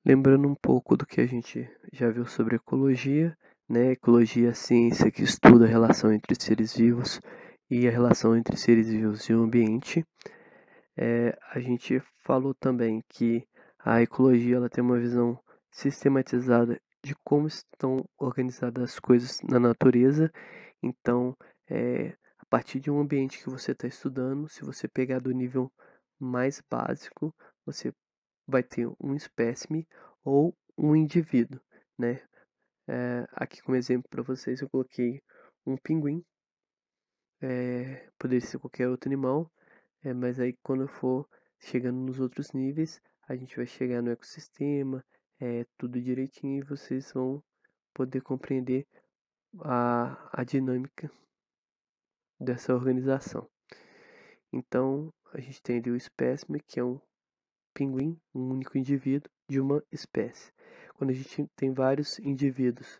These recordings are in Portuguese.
Lembrando um pouco do que a gente já viu sobre ecologia, né? Ecologia é a ciência que estuda a relação entre seres vivos e a relação entre seres vivos e o ambiente. A gente falou também que a ecologia ela tem uma visão sistematizada de como estão organizadas as coisas na natureza. Então, a partir de um ambiente que você está estudando, se você pegar do nível mais básico, você vai ter um espécime ou um indivíduo, né? Aqui como exemplo para vocês eu coloquei um pinguim, poderia ser qualquer outro animal, mas aí quando eu for chegando nos outros níveis, a gente vai chegar no ecossistema, tudo direitinho e vocês vão poder compreender a dinâmica dessa organização. Então, a gente tem ali o espécime, que é um pinguim, um único indivíduo de uma espécie. Quando a gente tem vários indivíduos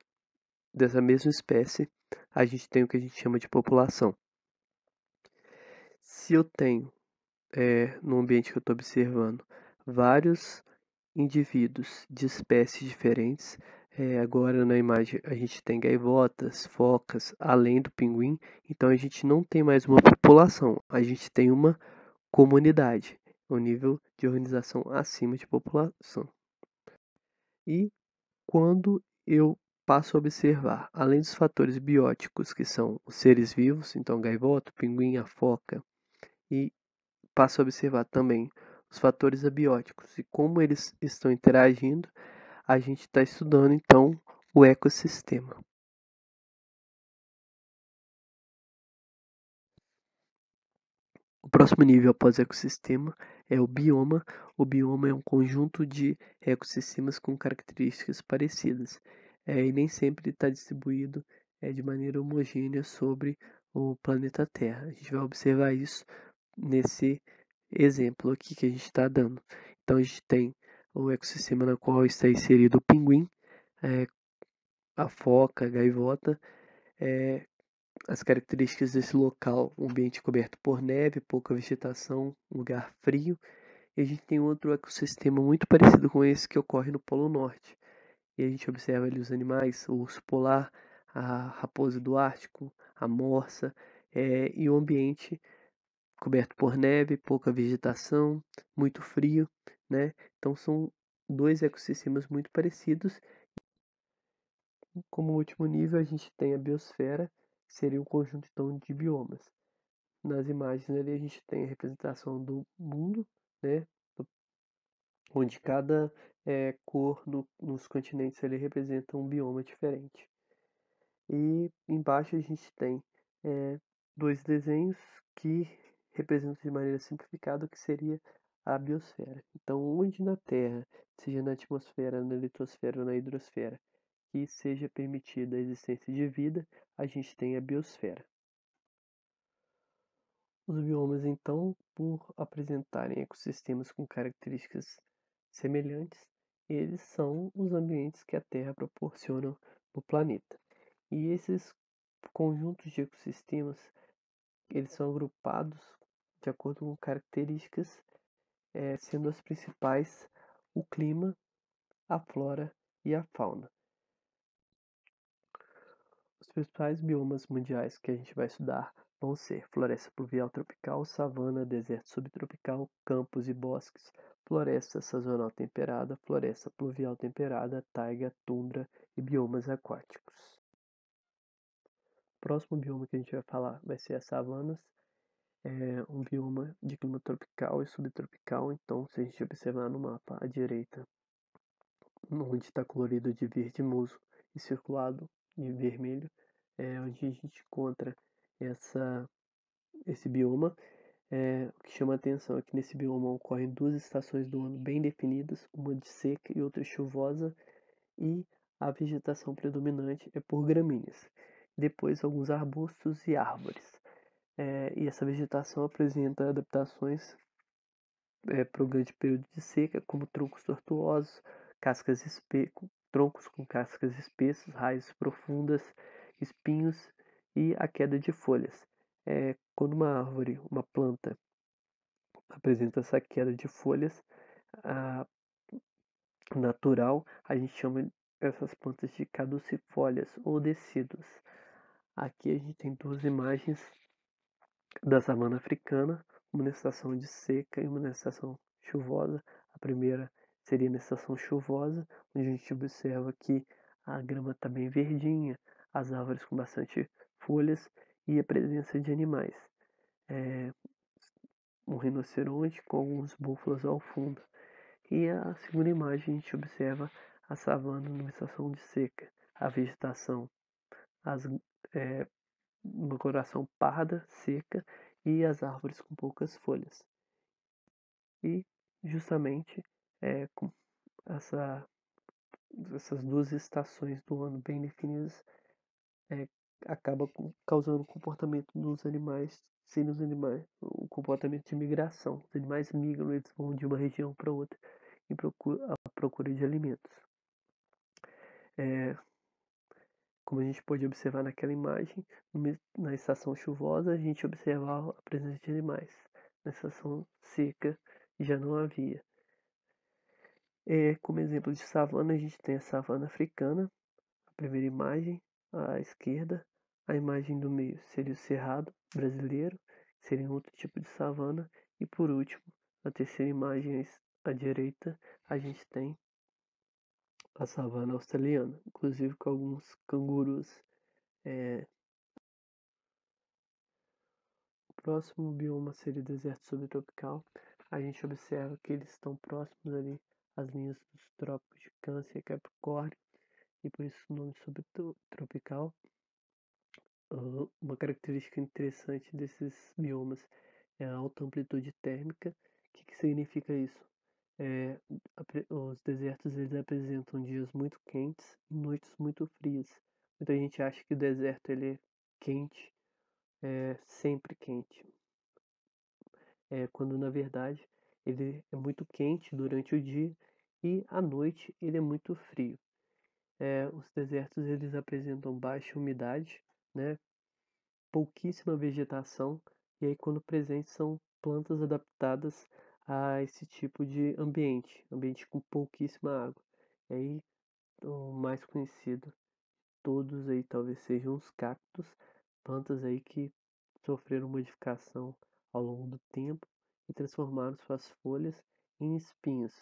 dessa mesma espécie, a gente tem o que a gente chama de população. Se eu tenho, no ambiente que eu estou observando, vários indivíduos de espécies diferentes, agora na imagem a gente tem gaivotas, focas, além do pinguim, então a gente não tem mais uma população, a gente tem uma comunidade, um nível de organização acima de população. E quando eu passo a observar, além dos fatores bióticos, que são os seres vivos, então gaivota, pinguim, a foca, e passo a observar também os fatores abióticos e como eles estão interagindo, a gente está estudando então o ecossistema. O próximo nível após ecossistema é o bioma. O bioma é um conjunto de ecossistemas com características parecidas, e nem sempre está distribuído de maneira homogênea sobre o planeta Terra. A gente vai observar isso nesse exemplo aqui que a gente está dando. Então a gente tem o ecossistema no qual está inserido o pinguim, é, a foca, a gaivota, as características desse local, um ambiente coberto por neve, pouca vegetação, um lugar frio. E a gente tem outro ecossistema muito parecido com esse que ocorre no Polo Norte. E a gente observa ali os animais, o urso polar, a raposa do Ártico, a morsa, e o ambiente coberto por neve, pouca vegetação, muito frio, né? Então são dois ecossistemas muito parecidos. Como último nível, a gente tem a biosfera, que seria um conjunto então, de biomas. Nas imagens ali a gente tem a representação do mundo, né? Onde cada cor nos continentes ali representa um bioma diferente. E embaixo a gente tem dois desenhos que representam de maneira simplificada o que seria a biosfera. Então, onde na Terra, seja na atmosfera, na litosfera ou na hidrosfera, que seja permitida a existência de vida, a gente tem a biosfera. Os biomas, então, por apresentarem ecossistemas com características semelhantes, eles são os ambientes que a Terra proporciona no planeta. E esses conjuntos de ecossistemas, eles são agrupados de acordo com características, sendo as principais o clima, a flora e a fauna. Os principais biomas mundiais que a gente vai estudar vão ser floresta pluvial tropical, savana, deserto subtropical, campos e bosques, floresta sazonal temperada, floresta pluvial temperada, taiga, tundra e biomas aquáticos. O próximo bioma que a gente vai falar vai ser as savanas, um bioma de clima tropical e subtropical. Então, se a gente observar no mapa à direita, onde está colorido de verde musgo e circulado de vermelho, onde a gente encontra esse bioma. O que chama a atenção é que nesse bioma ocorrem duas estações do ano bem definidas, uma de seca e outra chuvosa, e a vegetação predominante é por gramíneas. Depois alguns arbustos e árvores. E essa vegetação apresenta adaptações para o grande período de seca, como troncos tortuosos, troncos com cascas espessas, raízes profundas, espinhos e a queda de folhas. Quando uma árvore, uma planta, apresenta essa queda de folhas, natural, a gente chama essas plantas de caducifólias ou decíduas. Aqui a gente tem duas imagens da savana africana, uma na estação de seca e uma na estação chuvosa. A primeira seria na estação chuvosa, onde a gente observa que a grama está bem verdinha, as árvores com bastante folhas e a presença de animais. Um rinoceronte com alguns búfalos ao fundo. E a segunda imagem a gente observa a savana numa estação de seca, a vegetação, as, é, uma coloração parda, seca e as árvores com poucas folhas. E justamente com essa, essas duas estações do ano bem definidas é, acaba causando o comportamento dos animais, sendo os animais, o comportamento de migração. Os animais migram, eles vão de uma região para outra à procura de alimentos. Como a gente pode observar naquela imagem, na estação chuvosa a gente observava a presença de animais. Na estação seca já não havia. Como exemplo de savana, a gente tem a savana africana, a primeira imagem à esquerda. A imagem do meio seria o cerrado brasileiro, seria outro tipo de savana. E por último, a terceira imagem à direita, a gente tem a savana australiana, inclusive com alguns cangurus. O próximo bioma seria o deserto subtropical. A gente observa que eles estão próximos ali às linhas dos trópicos de Câncer e Capricórnio, e por isso o nome subtropical. Uma característica interessante desses biomas é a alta amplitude térmica. O que significa isso? Os desertos eles apresentam dias muito quentes e noites muito frias. Muita gente acha que o deserto ele é quente, sempre quente, quando na verdade ele é muito quente durante o dia e à noite ele é muito frio. Os desertos eles apresentam baixa umidade, né, pouquíssima vegetação, e aí quando presentes são plantas adaptadas a esse tipo de ambiente com pouquíssima água. E aí o mais conhecido todos aí talvez sejam os cactos, plantas aí que sofreram modificação ao longo do tempo e transformaram suas folhas em espinhos.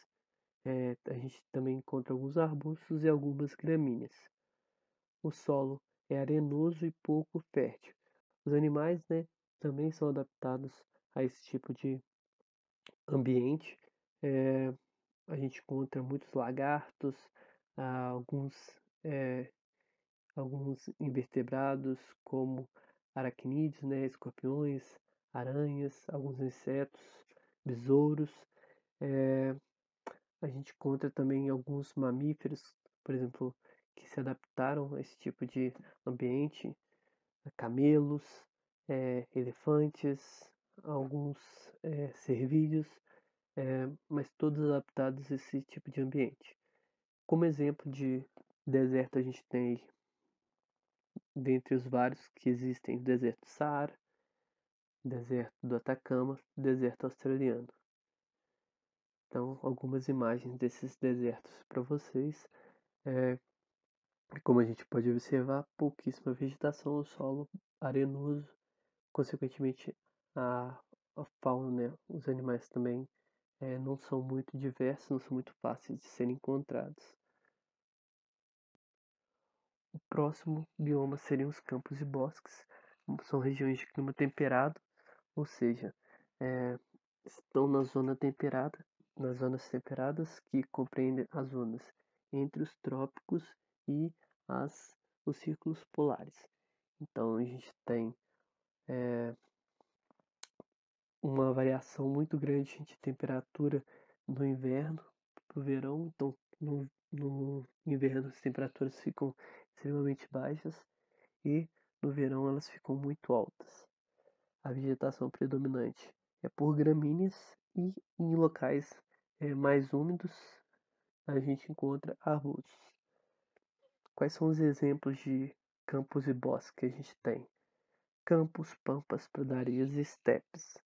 A gente também encontra alguns arbustos e algumas gramíneas. O solo é arenoso e pouco fértil. Os animais, né, também são adaptados a esse tipo de ambiente. É, a gente encontra muitos lagartos, alguns, é, alguns invertebrados, como aracnídeos, né, escorpiões, aranhas, alguns insetos, besouros. É, a gente encontra também alguns mamíferos, por exemplo, que se adaptaram a esse tipo de ambiente, camelos, elefantes, alguns cervídeos, mas todos adaptados a esse tipo de ambiente. Como exemplo de deserto, a gente tem, dentre os vários que existem, o deserto do Saara, deserto do Atacama, deserto australiano. Então, algumas imagens desses desertos para vocês. É, Como a gente pode observar, pouquíssima vegetação, o solo arenoso, consequentemente a fauna, né, os animais também não são muito diversos, não são muito fáceis de serem encontrados. O próximo bioma seriam os campos e bosques, são regiões de clima temperado, ou seja, estão na zona temperada, nas zonas temperadas que compreendem as zonas entre os trópicos e os círculos polares. Então a gente tem uma variação muito grande de temperatura no inverno para o verão. Então no inverno as temperaturas ficam extremamente baixas e no verão elas ficam muito altas. A vegetação predominante é por gramíneas e em locais mais úmidos a gente encontra arbustos. Quais são os exemplos de campos e bosques que a gente tem? Campos, pampas, pradarias e estepes.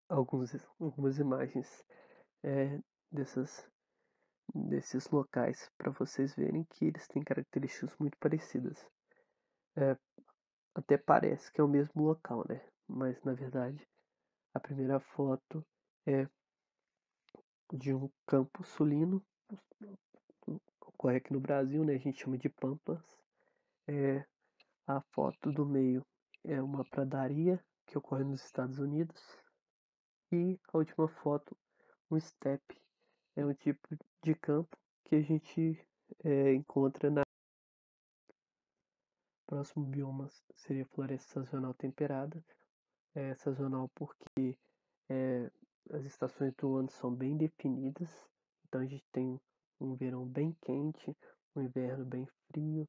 Algumas imagens dessas desses locais para vocês verem que eles têm características muito parecidas. Até parece que é o mesmo local, né? Mas na verdade a primeira foto é de um campo sulino, ocorre aqui no Brasil, né? A gente chama de pampas. A foto do meio é uma pradaria que ocorre nos Estados Unidos. E a última foto, um steppe, é um tipo de campo que a gente encontra na. Próximo bioma seria floresta sazonal temperada. É sazonal porque as estações do ano são bem definidas. Então a gente tem um verão bem quente, um inverno bem frio,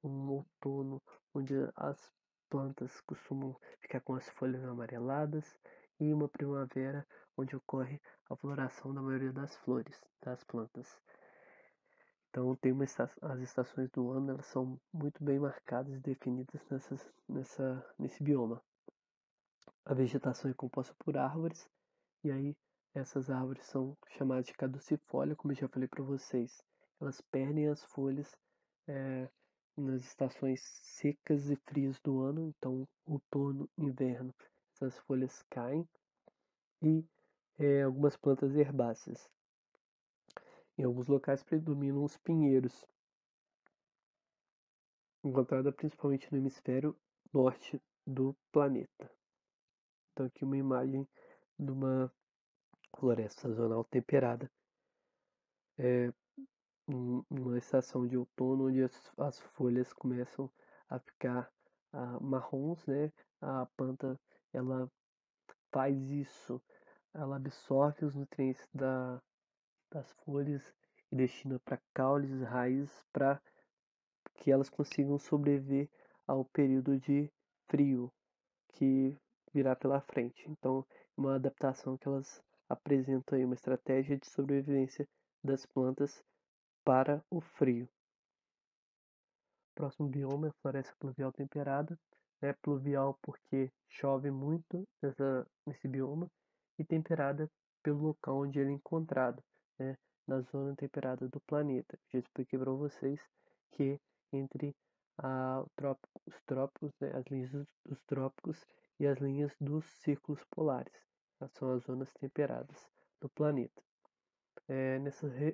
um outono onde as plantas costumam ficar com as folhas amareladas e uma primavera onde ocorre a floração da maioria das flores das plantas. Então tem as estações do ano, elas são muito bem marcadas e definidas nesse bioma. A vegetação é composta por árvores, e aí essas árvores são chamadas de caducifólia, como eu já falei para vocês. Elas perdem as folhas é, nas estações secas e frias do ano, então outono, inverno, essas folhas caem, e algumas plantas herbáceas. Em alguns locais predominam os pinheiros, encontrada principalmente no hemisfério norte do planeta. Então aqui uma imagem de uma floresta sazonal temperada, uma estação de outono onde as folhas começam a ficar marrons, né? A planta ela faz isso, ela absorve os nutrientes das folhas e destina para caules e raízes para que elas consigam sobreviver ao período de frio que virá pela frente. Então, uma adaptação que elas apresentam aí, uma estratégia de sobrevivência das plantas para o frio. Próximo bioma é a floresta pluvial temperada. É pluvial porque chove muito nesse bioma e temperada pelo local onde ele é encontrado, né, na zona temperada do planeta. Já expliquei para vocês que entre os trópicos, né, as linhas dos trópicos e as linhas dos círculos polares. Essas são as zonas temperadas do planeta.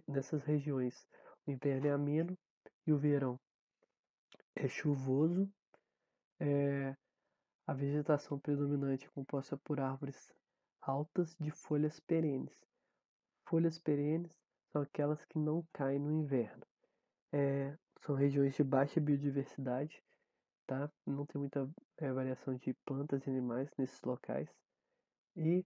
Nessas regiões, o inverno é ameno e o verão é chuvoso. A vegetação predominante é composta por árvores altas de folhas perenes. Folhas perenes são aquelas que não caem no inverno. São regiões de baixa biodiversidade, tá? Não tem muita variação de plantas e animais nesses locais. E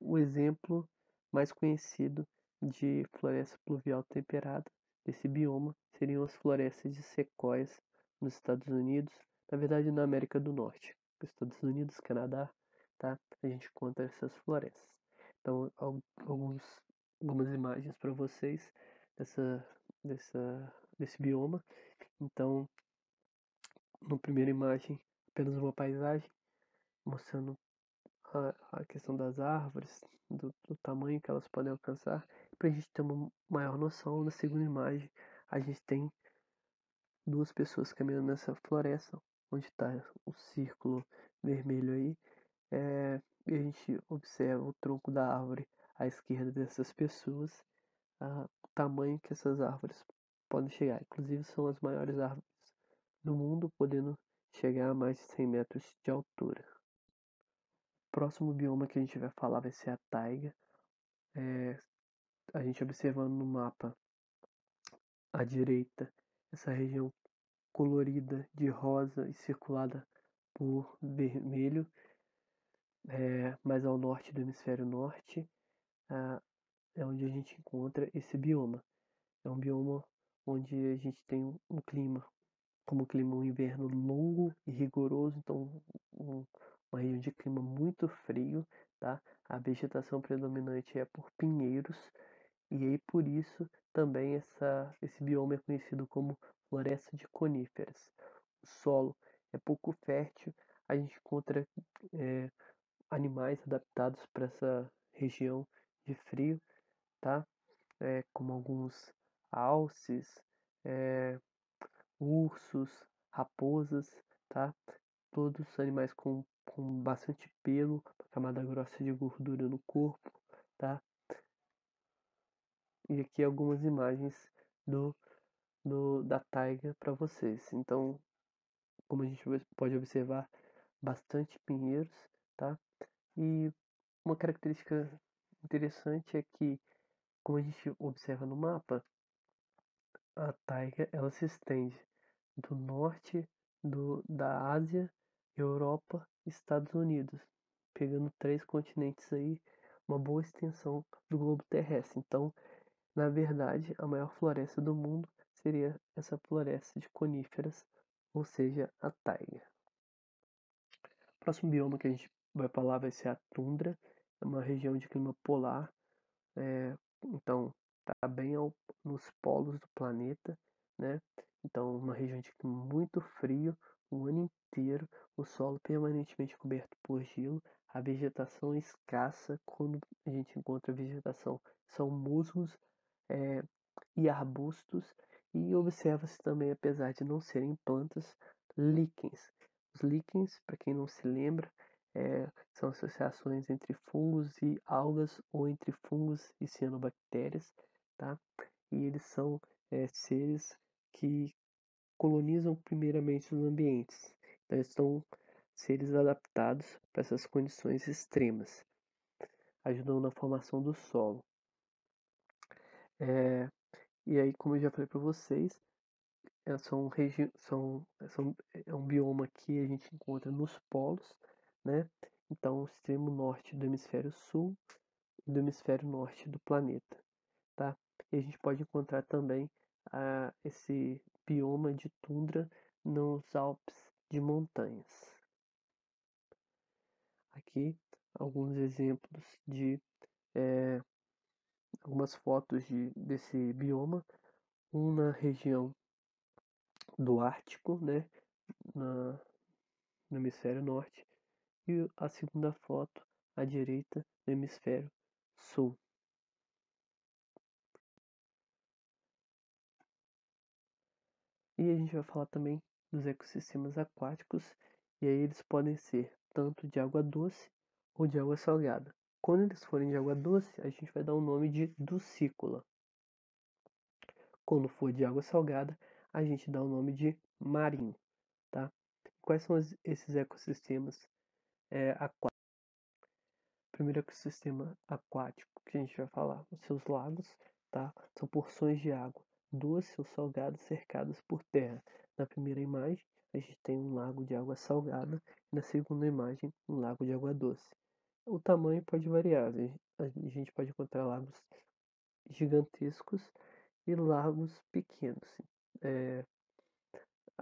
o exemplo mais conhecido de floresta pluvial temperada desse bioma seriam as florestas de sequoias nos Estados Unidos, na verdade na América do Norte, Estados Unidos, Canadá, tá? A gente encontra essas florestas. Então, algumas imagens para vocês dessa, desse bioma. Então, na primeira imagem, apenas uma paisagem mostrando a questão das árvores, do tamanho que elas podem alcançar, para a gente ter uma maior noção. Na segunda imagem, a gente tem duas pessoas caminhando nessa floresta, onde está o círculo vermelho aí, e a gente observa o tronco da árvore à esquerda dessas pessoas, o tamanho que essas árvores podem chegar. Inclusive, são as maiores árvores do mundo, podendo chegar a mais de 100 metros de altura. O próximo bioma que a gente vai falar vai ser a taiga. A gente observando no mapa à direita, essa região colorida de rosa e circulada por vermelho, mais ao norte do hemisfério norte, é onde a gente encontra esse bioma. É um bioma onde a gente tem um clima, como clima um inverno longo e rigoroso, então uma região de clima muito frio, tá? A vegetação predominante é por pinheiros, e aí por isso também esse bioma é conhecido como floresta de coníferas. O solo é pouco fértil, a gente encontra animais adaptados para essa região de frio, tá? como alguns alces, ursos, raposas, tá? Todos animais com bastante pelo, camada grossa de gordura no corpo, tá? E aqui algumas imagens do, da taiga para vocês. Então, como a gente pode observar, bastante pinheiros, tá? E uma característica interessante é que, como a gente observa no mapa, a taiga ela se estende do norte da Ásia, Europa e Estados Unidos, pegando 3 continentes aí, uma boa extensão do globo terrestre. Então, na verdade, a maior floresta do mundo seria essa floresta de coníferas, ou seja, a taiga. O próximo bioma que a gente vai falar vai ser a tundra, é uma região de clima polar, então está bem nos polos do planeta, né? Então, uma região de clima muito frio o ano inteiro, o solo permanentemente coberto por gelo, a vegetação escassa. Quando a gente encontra vegetação, são musgos é, e arbustos, e observa-se também, apesar de não serem plantas, líquens. Os líquens, para quem não se lembra, são associações entre fungos e algas ou entre fungos e cianobactérias, tá? E eles são seres que colonizam primeiramente os ambientes. Então, eles são seres adaptados para essas condições extremas, ajudam na formação do solo. E aí, como eu já falei para vocês, é um bioma que a gente encontra nos polos, né? Então, o extremo norte do hemisfério sul e do hemisfério norte do planeta, tá? E a gente pode encontrar também esse bioma de tundra nos Alpes de montanhas. Aqui, alguns exemplos de algumas fotos desse bioma, na região do Ártico, né? Na, no hemisfério norte, e a segunda foto à direita no hemisfério sul. E a gente vai falar também dos ecossistemas aquáticos, e aí eles podem ser tanto de água doce ou de água salgada. Quando eles forem de água doce, a gente vai dar o nome de ducícola. Quando for de água salgada, a gente dá o nome de marinho, tá? Quais são esses ecossistemas aquáticos? Primeiro ecossistema aquático que a gente vai falar, os seus lagos, tá? São porções de água doce ou salgada cercadas por terra. Na primeira imagem, a gente tem um lago de água salgada, e na segunda imagem, um lago de água doce. O tamanho pode variar, a gente pode encontrar lagos gigantescos e lagos pequenos.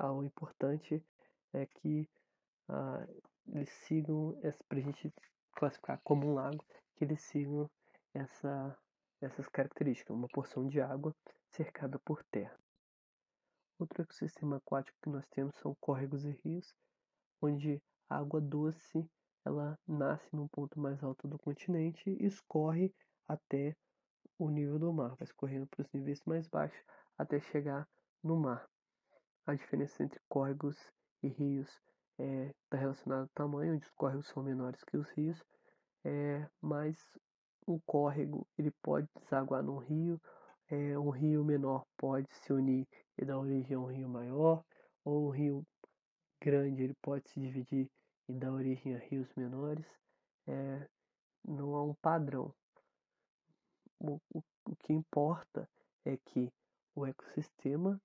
O importante é que ah, eles sigam, para a gente classificar como um lago, que eles sigam essas características, uma porção de água cercada por terra. Outro ecossistema aquático que nós temos são córregos e rios, onde a água doce ela nasce num ponto mais alto do continente e escorre até o nível do mar, vai escorrendo para os níveis mais baixos até chegar no mar. A diferença entre córregos e rios está relacionada ao tamanho, onde os córregos são menores que os rios, mas um córrego ele pode desaguar num rio, um rio menor pode se unir e dar origem a um rio maior, ou um rio grande ele pode se dividir e dar origem a rios menores. Não há um padrão. O que importa é que o ecossistema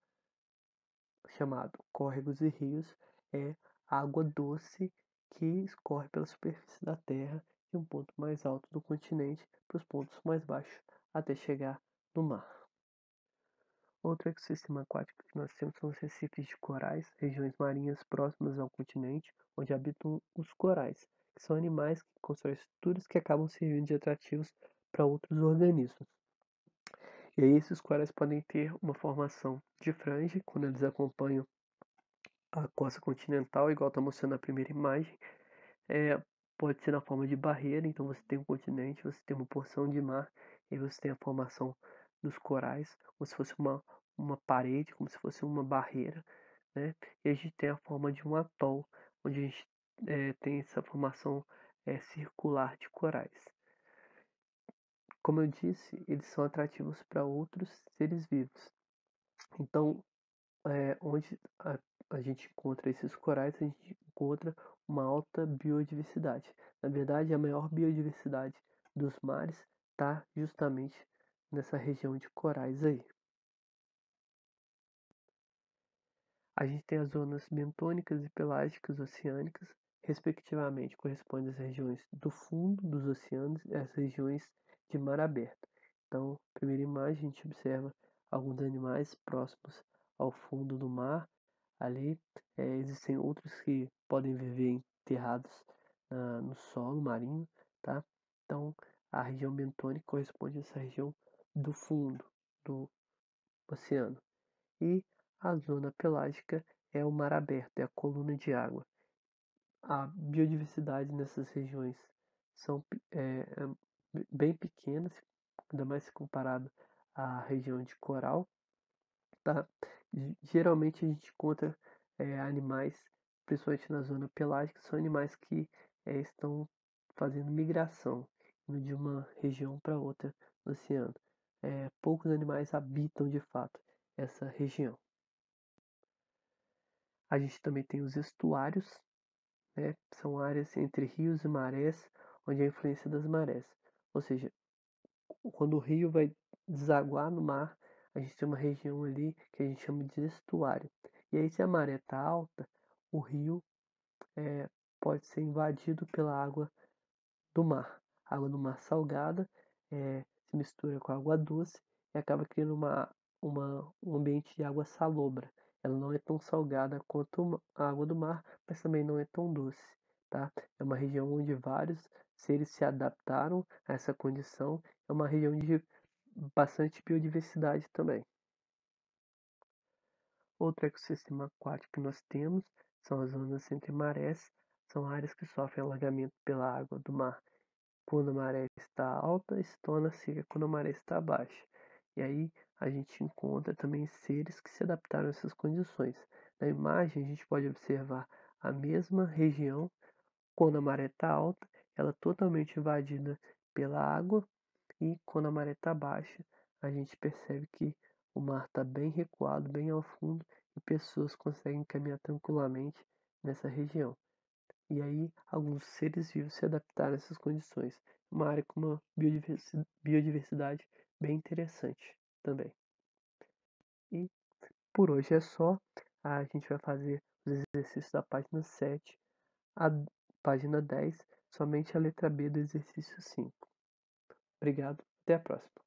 chamado córregos e rios é água doce que escorre pela superfície da Terra de um ponto mais alto do continente para os pontos mais baixos até chegar no mar. Outro ecossistema aquático que nós temos são os recifes de corais, regiões marinhas próximas ao continente, onde habitam os corais, que são animais que constroem estruturas que acabam servindo de atrativos para outros organismos. E aí esses corais podem ter uma formação de franja quando eles acompanham a costa continental, igual está mostrando na primeira imagem, pode ser na forma de barreira, então você tem um continente, você tem uma porção de mar, e você tem a formação dos corais, como se fosse uma parede, como se fosse uma barreira, né? E a gente tem a forma de um atol, onde a gente tem essa formação circular de corais. Como eu disse, eles são atrativos para outros seres vivos. Então, onde a gente encontra esses corais, a gente encontra uma alta biodiversidade. Na verdade, a maior biodiversidade dos mares está justamente nessa região de corais aí. A gente tem as zonas bentônicas e pelágicas oceânicas, respectivamente, correspondem às regiões do fundo dos oceanos e às regiões de mar aberto. Então, primeira imagem, a gente observa alguns animais próximos ao fundo do mar. Ali existem outros que podem viver enterrados no solo marinho, tá? Então, a região bentônica corresponde a essa região do fundo do oceano. E a zona pelágica é o mar aberto, é a coluna de água. A biodiversidade nessas regiões são bem pequenas, ainda mais se comparado à região de coral, tá? Geralmente a gente encontra animais, principalmente na zona pelágica, são animais que estão fazendo migração, indo de uma região para outra no oceano. Poucos animais habitam de fato essa região. A gente também tem os estuários, né? São áreas entre rios e marés, onde há a influência das marés. Ou seja, quando o rio vai desaguar no mar, a gente tem uma região ali que a gente chama de estuário. E aí, se a maré está alta, o rio pode ser invadido pela água do mar. A água do mar salgada se mistura com a água doce e acaba criando um ambiente de água salobra. Ela não é tão salgada quanto a água do mar, mas também não é tão doce, tá? É uma região onde vários seres se adaptaram a essa condição. É uma região de bastante biodiversidade também. Outro ecossistema aquático que nós temos são as zonas entre marés. São áreas que sofrem alagamento pela água do mar quando a maré está alta e se torna seca quando a maré está baixa. E aí a gente encontra também seres que se adaptaram a essas condições. Na imagem a gente pode observar a mesma região quando a maré está alta, ela é totalmente invadida pela água, e quando a maré está baixa, a gente percebe que o mar está bem recuado, bem ao fundo, e pessoas conseguem caminhar tranquilamente nessa região. E aí, alguns seres vivos se adaptaram a essas condições. Uma área com uma biodiversidade bem interessante também. E por hoje é só. A gente vai fazer os exercícios da página 7 à página 10, somente a letra B do exercício 5. Obrigado, até a próxima.